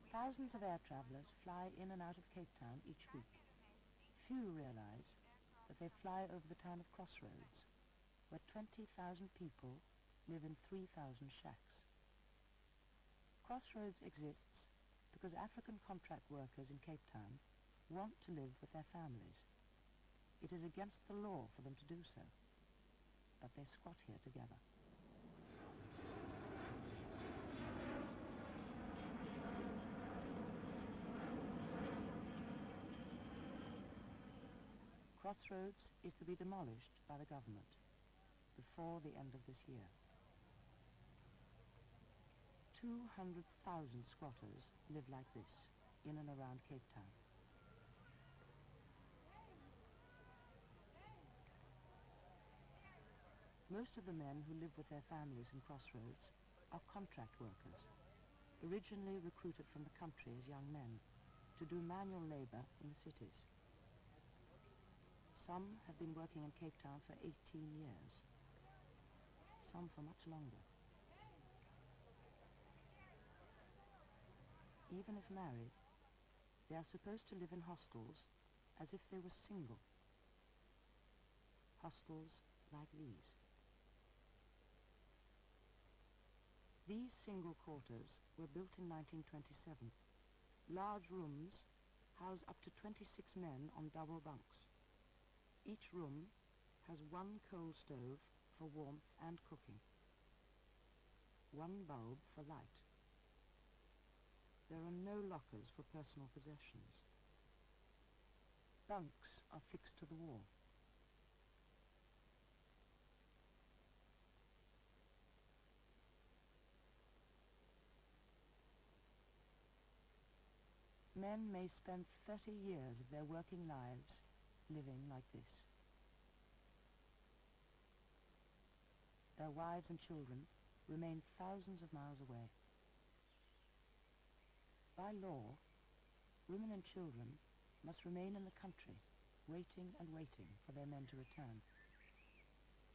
Thousands of air travellers fly in and out of Cape Town each week. Few realise that they fly over the town of Crossroads, where 20,000 people live in 3,000 shacks. Crossroads exists because African contract workers in Cape Town want to live with their families. It is against the law for them to do so, but they squat here together. Crossroads is to be demolished by the government before the end of this year. 200,000 squatters live like this in and around Cape Town. Most of the men who live with their families in Crossroads are contract workers, originally recruited from the country as young men to do manual labour in the cities. Some have been working in Cape Town for 18 years, some for much longer. Even if married, they are supposed to live in hostels as if they were single. Hostels like these. These single quarters were built in 1927. Large rooms house up to 26 men on double bunks. Each room has one coal stove for warmth and cooking, one bulb for light. There are no lockers for personal possessions. Bunks are fixed to the wall. Men may spend 30 years of their working lives living like this. Their wives and children remain thousands of miles away. By law, women and children must remain in the country, waiting and waiting for their men to return.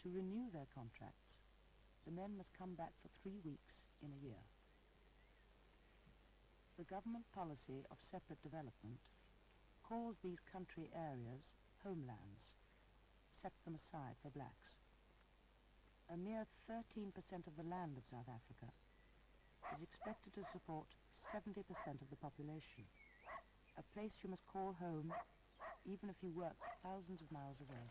To renew their contracts, the men must come back for 3 weeks in a year. The government policy of separate development calls these country areas homelands, set them aside for blacks. A mere 13% of the land of South Africa is expected to support 70% of the population, a place you must call home even if you work thousands of miles away.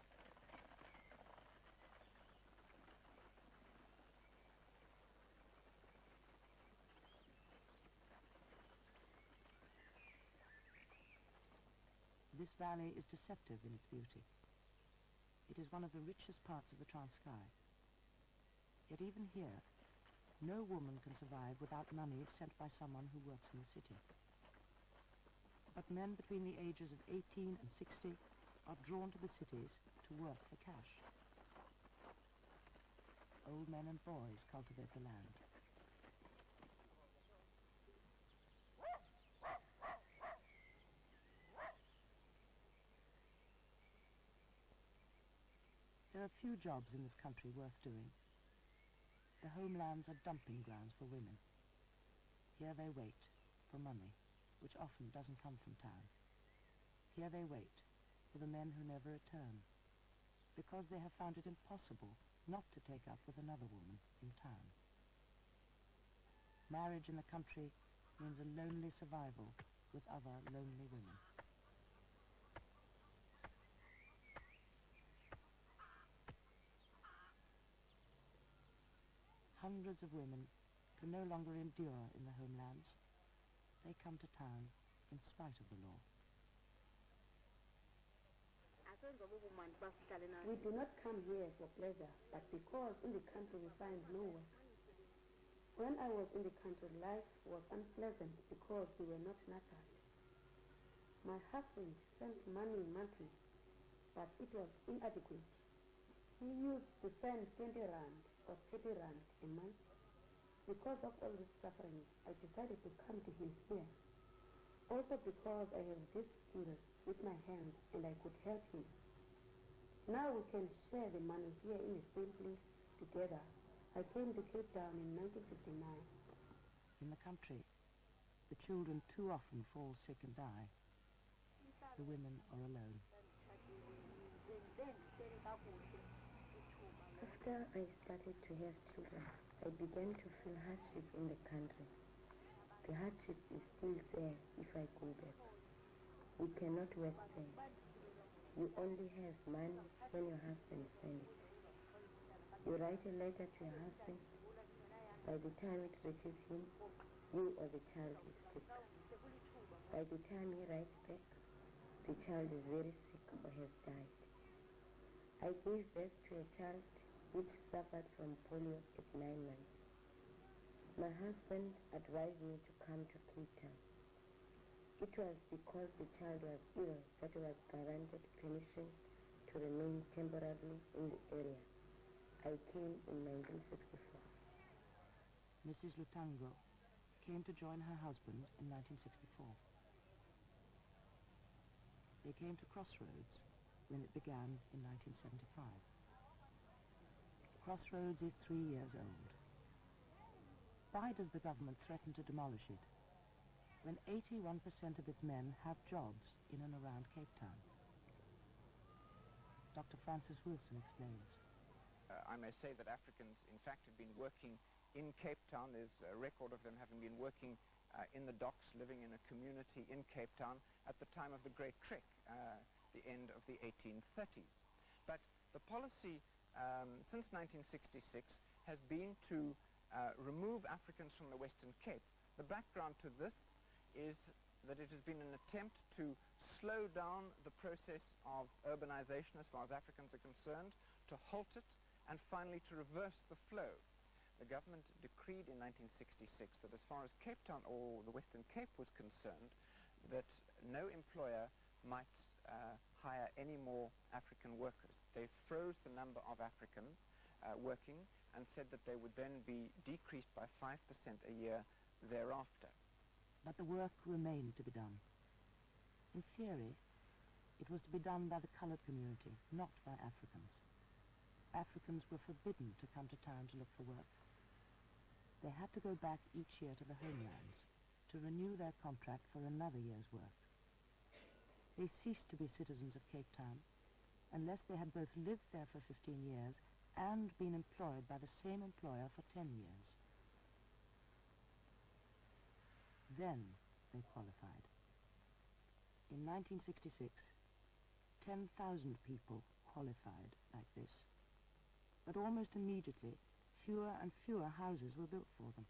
This valley is deceptive in its beauty. It is one of the richest parts of the Transkei. Yet even here, no woman can survive without money sent by someone who works in the city. But men between the ages of 18 and 60 are drawn to the cities to work for cash. Old men and boys cultivate the land. There are few jobs in this country worth doing. The homelands are dumping grounds for women. Here they wait for money, which often doesn't come from town. Here they wait for the men who never return, because they have found it impossible not to take up with another woman in town. Marriage in the country means a lonely survival with other lonely women. Hundreds of women can no longer endure in the homelands. They come to town in spite of the law. We do not come here for pleasure, but because in the country we find no work. When I was in the country, life was unpleasant because we were not nurtured. My husband sent money monthly, but it was inadequate. He used to send 20 rand or 30 rand a month. Because of all this suffering, I decided to come to him here. Also because I have this skill with my hands and I could help him. Now we can share the money here in the same place together. I came to Cape Town in 1959. In the country, The children too often fall sick and die. The women are alone. After I started to have children, I began to feel hardship in the country. The hardship is still there if I go back. We cannot work there. You only have money when your husband sends it. You write a letter to your husband. By the time it reaches him, you or the child is sick. By the time he writes back, the child is very sick or has died. I gave birth to a child which suffered from polio at 9 months. My husband advised me to come to Cape Town. It was because the child was ill that he was granted permission to remain temporarily in the area. I came in 1964. Mrs. Lutango came to join her husband in 1964. They came to Crossroads when it began in 1975. Crossroads is 3 years old. Why does the government threaten to demolish it when 81% of its men have jobs in and around Cape Town? Dr. Francis Wilson explains. I may say that Africans, in fact, have been working in Cape Town. There's a record of them having been working in the docks, living in a community in Cape Town at the time of the Great Trek, the end of the 1830s. But the policy since 1966 has been to remove Africans from the Western Cape. The background to this is that it has been an attempt to slow down the process of urbanization as far as Africans are concerned, to halt it, and finally to reverse the flow. The government decreed in 1966 that as far as Cape Town or the Western Cape was concerned, that no employer might hire any more African workers. They froze the number of Africans working and said that they would then be decreased by 5% a year thereafter. But the work remained to be done. In theory, it was to be done by the colored community, not by Africans. Africans were forbidden to come to town to look for work. They had to go back each year to the homelands to renew their contract for another year's work. They ceased to be citizens of Cape Town unless they had both lived there for 15 years and been employed by the same employer for 10 years. Then they qualified. In 1966, 10,000 people qualified like this. But almost immediately, fewer and fewer houses were built for them.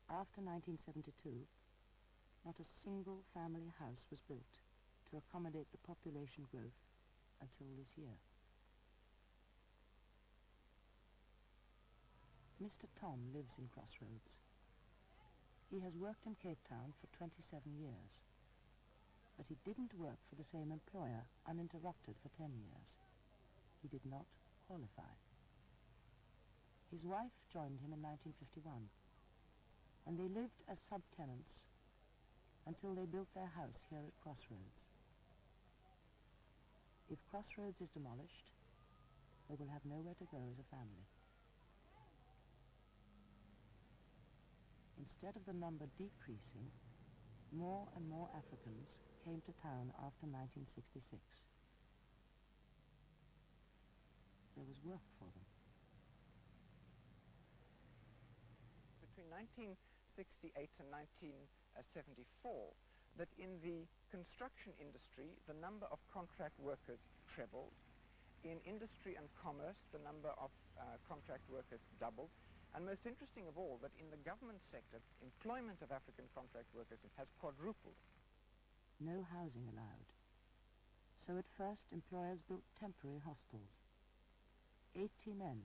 After 1972, not a single family house was built to accommodate the population growth until this year. Mr. Tom lives in Crossroads. He has worked in Cape Town for 27 years, but he didn't work for the same employer uninterrupted for 10 years. He did not qualify. His wife joined him in 1951, and they lived as subtenants until they built their house here at Crossroads. If Crossroads is demolished, they will have nowhere to go as a family. Instead of the number decreasing, more and more Africans came to town after 1966. There was work for them. Between 1968 and 1974, that in the construction industry, the number of contract workers trebled. In industry and commerce, the number of contract workers doubled. And most interesting of all, that in the government sector, employment of African contract workers has quadrupled. No housing allowed. So at first, employers built temporary hostels. 80 men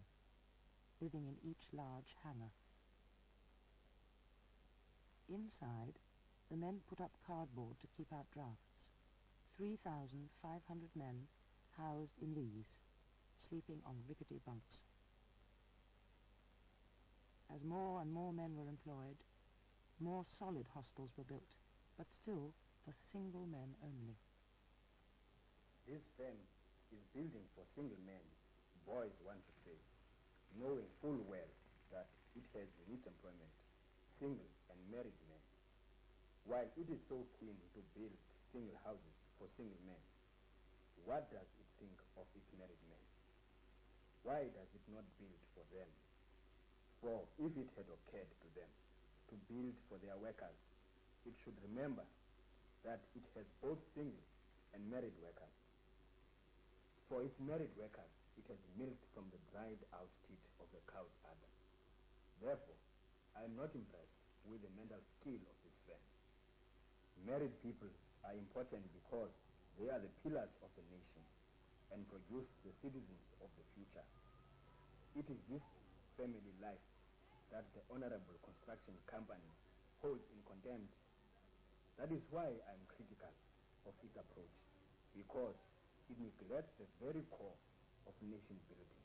living in each large hangar. Inside, the men put up cardboard to keep out drafts. 3,500 men housed in these, sleeping on rickety bunks. As more and more men were employed, more solid hostels were built, but still for single men only. This firm is building for single men, boys want to say, knowing full well that it has in its employment single and married men. While it is so keen to build single houses for single men, what does it think of its married men? Why does it not build for them? For if it had occurred to them to build for their workers, it should remember that it has both single and married workers. For its married workers, it has milked from the dried out teat of the cow's udder. Therefore, I am not impressed with the mental skill of this firm. Married people are important because they are the pillars of the nation and produce the citizens of the future. It is this family life that the Honorable Construction Company holds in contempt. That is why I am critical of its approach, because it neglects the very core of nation building.